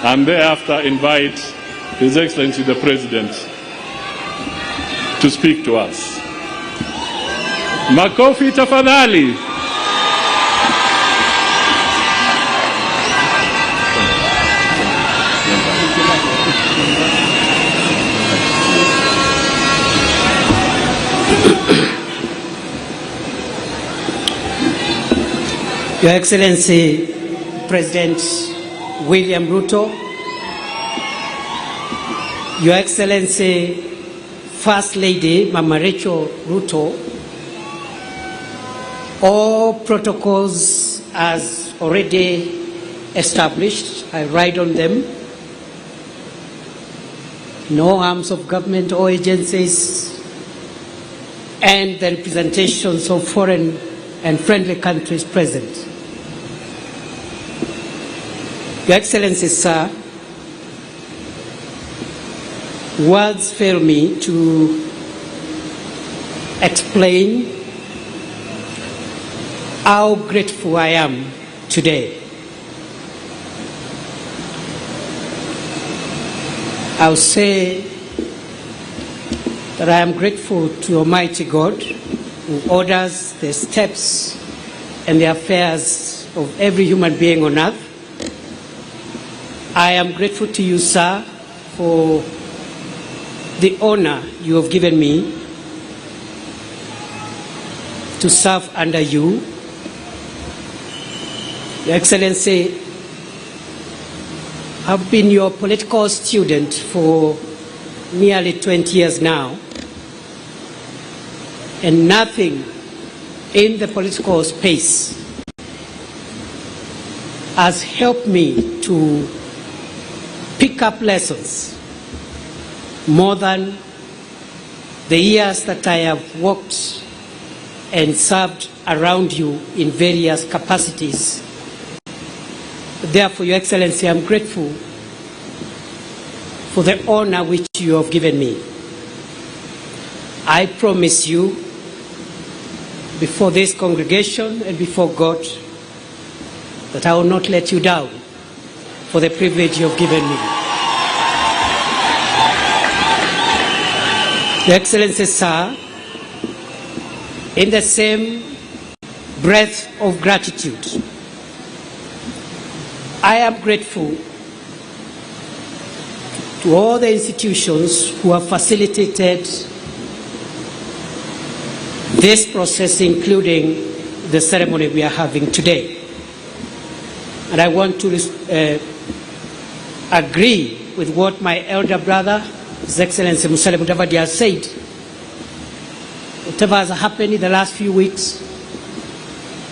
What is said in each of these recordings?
and thereafter invite His Excellency the President to speak to us. Makofi tafadhali. Your Excellency President William Ruto, Your Excellency First Lady Mama Rachel Ruto, all protocols as already established, I ride on them. No arms of government or agencies and the representations of foreign and friendly countries present. Your Excellency, sir, words fail me to explain how grateful I am today. I'll say that I am grateful to Almighty God who orders the steps and the affairs of every human being on earth. I am grateful to you, sir, for the honor you have given me to serve under you. Your Excellency, I've been your political student for nearly 20 years now, and nothing in the political space has helped me to pick up lessons more than the years that I have worked and served around you in various capacities. Therefore, Your Excellency, I'm grateful for the honor which you have given me. I promise you, before this congregation and before God, that I will not let you down for the privilege you have given me. Your Excellency, sir, in the same breath of gratitude, I am grateful to all the institutions who have facilitated this process, including the ceremony we are having today. And I want to agree with what my elder brother, His Excellency Musalia Mudavadi, has said. Whatever has happened in the last few weeks,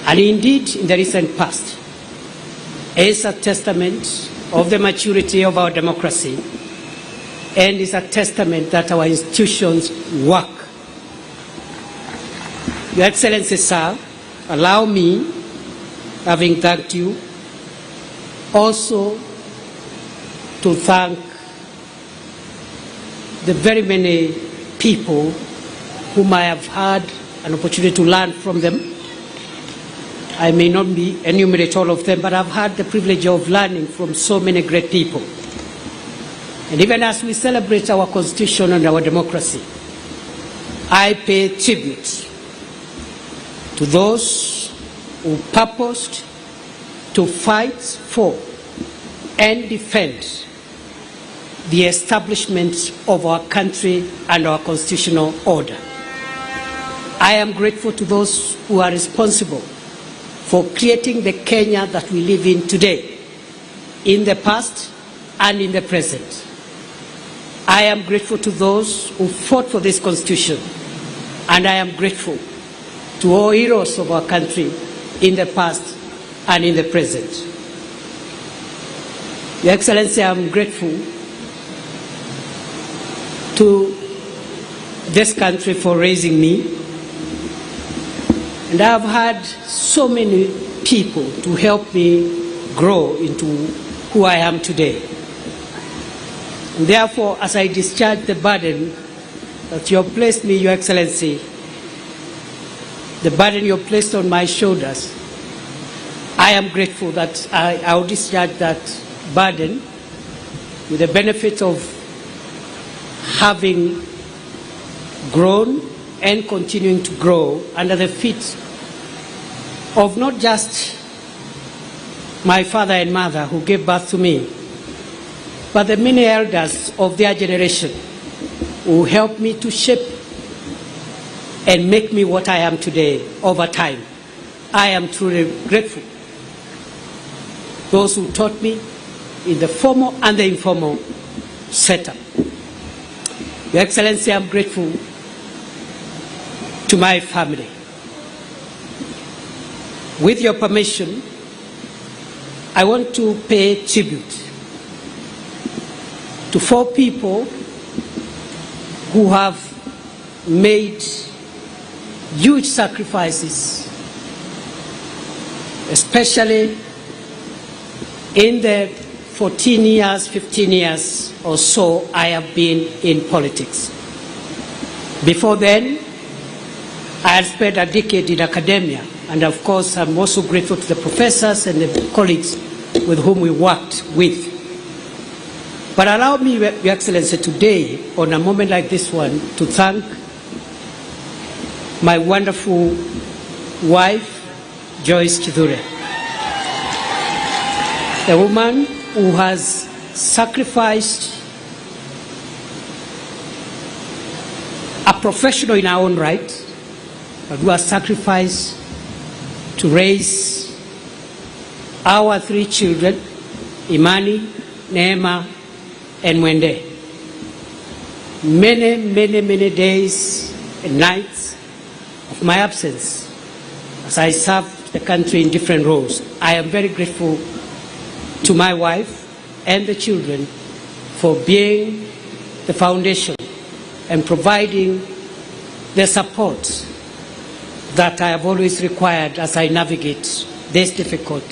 and indeed in the recent past, is a testament of the maturity of our democracy, and is a testament that our institutions work. Your Excellency, sir, allow me, having thanked you, also to thank the very many people whom I have had an opportunity to learn from them. I may not enumerate all of them, but I've had the privilege of learning from so many great people. And even as we celebrate our Constitution and our democracy, I pay tribute to those who purposed to fight for and defend the establishment of our country and our constitutional order. I am grateful to those who are responsible for creating the Kenya that we live in today, in the past and in the present. I am grateful to those who fought for this Constitution, and I am grateful to all heroes of our country in the past and in the present. Your Excellency, I am grateful to this country for raising me, and I have had so many people to help me grow into who I am today. And therefore, as I discharge the burden that you have placed me, Your Excellency, the burden you have placed on my shoulders, I am grateful that I will discharge that burden with the benefit of having grown and continuing to grow under the feet of not just my father and mother who gave birth to me, but the many elders of their generation who helped me to shape and make me what I am today over time. I am truly grateful. Those who taught me in the formal and the informal setup. Your Excellency, I'm grateful to my family. With your permission, I want to pay tribute to 4 people who have made huge sacrifices, especially in the 14 years, 15 years or so I have been in politics. Before then, I had spent a decade in academia, and of course I'm also grateful to the professors and the colleagues with whom we worked with. But allow me, Your Excellency, today, on a moment like this one, to thank my wonderful wife, Joyce Kithure, a woman who has sacrificed, a professional in her own right, but who has sacrificed to raise our 3 children, Imani, Neema, and Mwende. Many days and nights of my absence as I served the country in different roles. I am very grateful to my wife and the children for being the foundation and providing the support that I have always required as I navigate this difficult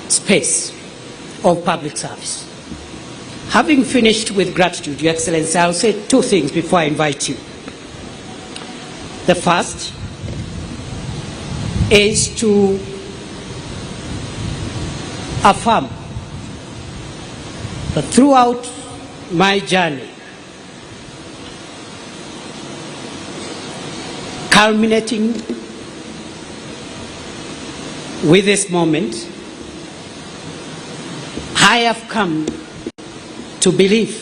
space of public service. Having finished with gratitude, Your Excellency, I'll say 2 things before I invite you. The first is to affirm that throughout my journey, culminating with this moment, I have come to believe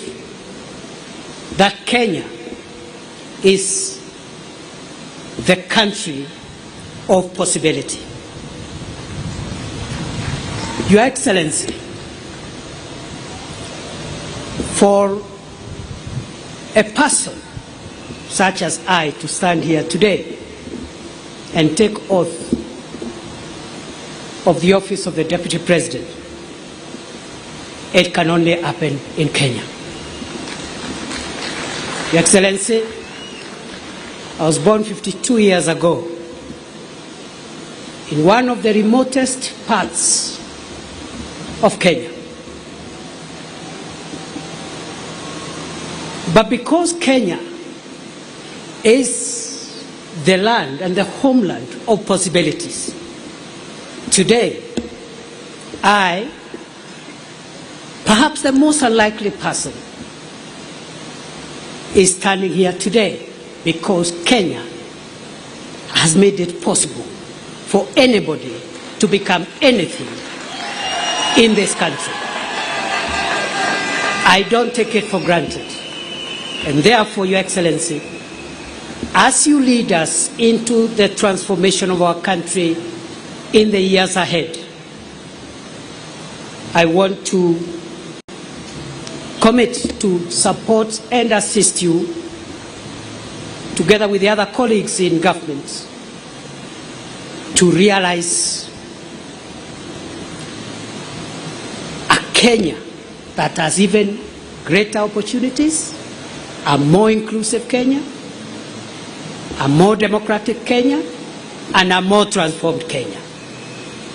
that Kenya is the country of possibility. Your Excellency, for a person such as I to stand here today and take oath of the office of the Deputy President, it can only happen in Kenya. Your Excellency, I was born 52 years ago in one of the remotest parts of Kenya. But because Kenya is the land and the homeland of possibilities, today I, perhaps the most unlikely person, is standing here today because Kenya has made it possible for anybody to become anything in this country. I don't take it for granted. And therefore, Your Excellency, as you lead us into the transformation of our country in the years ahead, I want to commit to support and assist you, together with the other colleagues in government, to realize a Kenya that has even greater opportunities, a more inclusive Kenya, a more democratic Kenya, and a more transformed Kenya.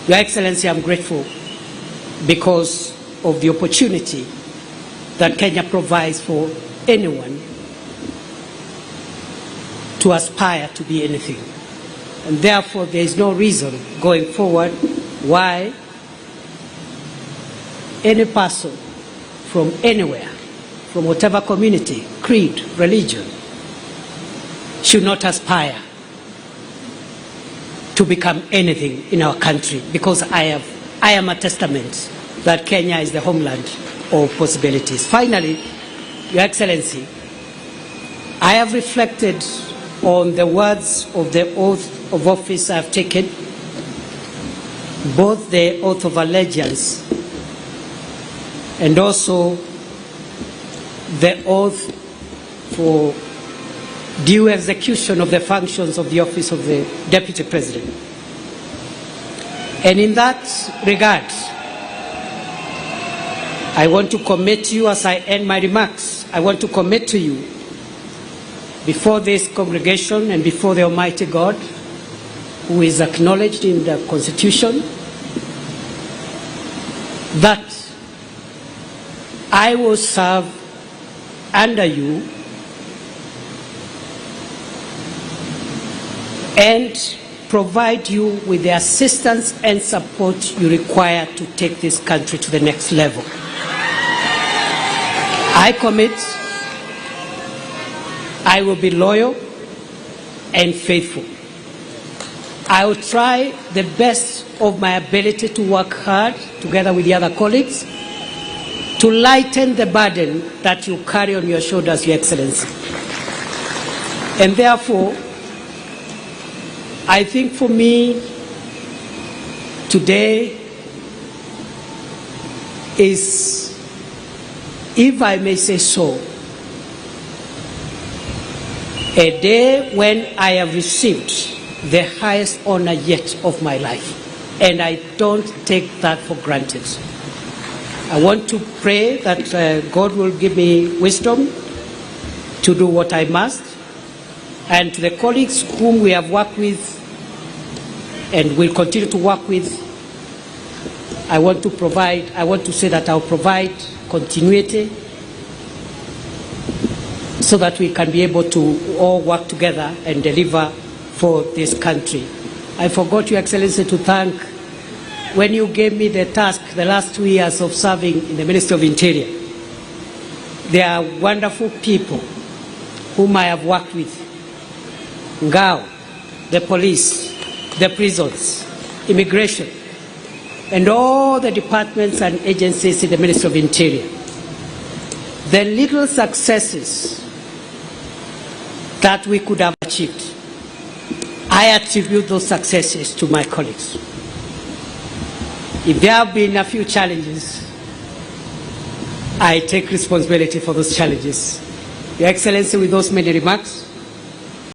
Your Excellency, I'm grateful because of the opportunity that Kenya provides for anyone to aspire to be anything. And therefore, there is no reason going forward why any person from anywhere from whatever community, creed, religion, should not aspire to become anything in our country, because I am a testament that Kenya is the homeland of possibilities. Finally, Your Excellency, I have reflected on the words of the oath of office I have taken, both the oath of allegiance and also the oath for due execution of the functions of the office of the Deputy President. And in that regard, I want to commit to you, as I end my remarks, I want to commit to you before this congregation and before the Almighty God, who is acknowledged in the Constitution, that I will serve under you and provide you with the assistance and support you require to take this country to the next level. I commit, I will be loyal and faithful. I will try the best of my ability to work hard together with the other colleagues to lighten the burden that you carry on your shoulders, Your Excellency. And therefore, I think for me, today is, if I may say so, a day when I have received the highest honor yet of my life. And I don't take that for granted. I want to pray that God will give me wisdom to do what I must. And to the colleagues whom we have worked with and will continue to work with, I want to say that I'll provide continuity so that we can be able to all work together and deliver for this country. I forgot, Your Excellency, to thank, when you gave me the task the last 2 years of serving in the Ministry of Interior, there are wonderful people whom I have worked with. Ngao, the police, the prisons, immigration, and all the departments and agencies in the Ministry of Interior. The little successes that we could have achieved, I attribute those successes to my colleagues. If there have been a few challenges, I take responsibility for those challenges. Your Excellency, with those many remarks,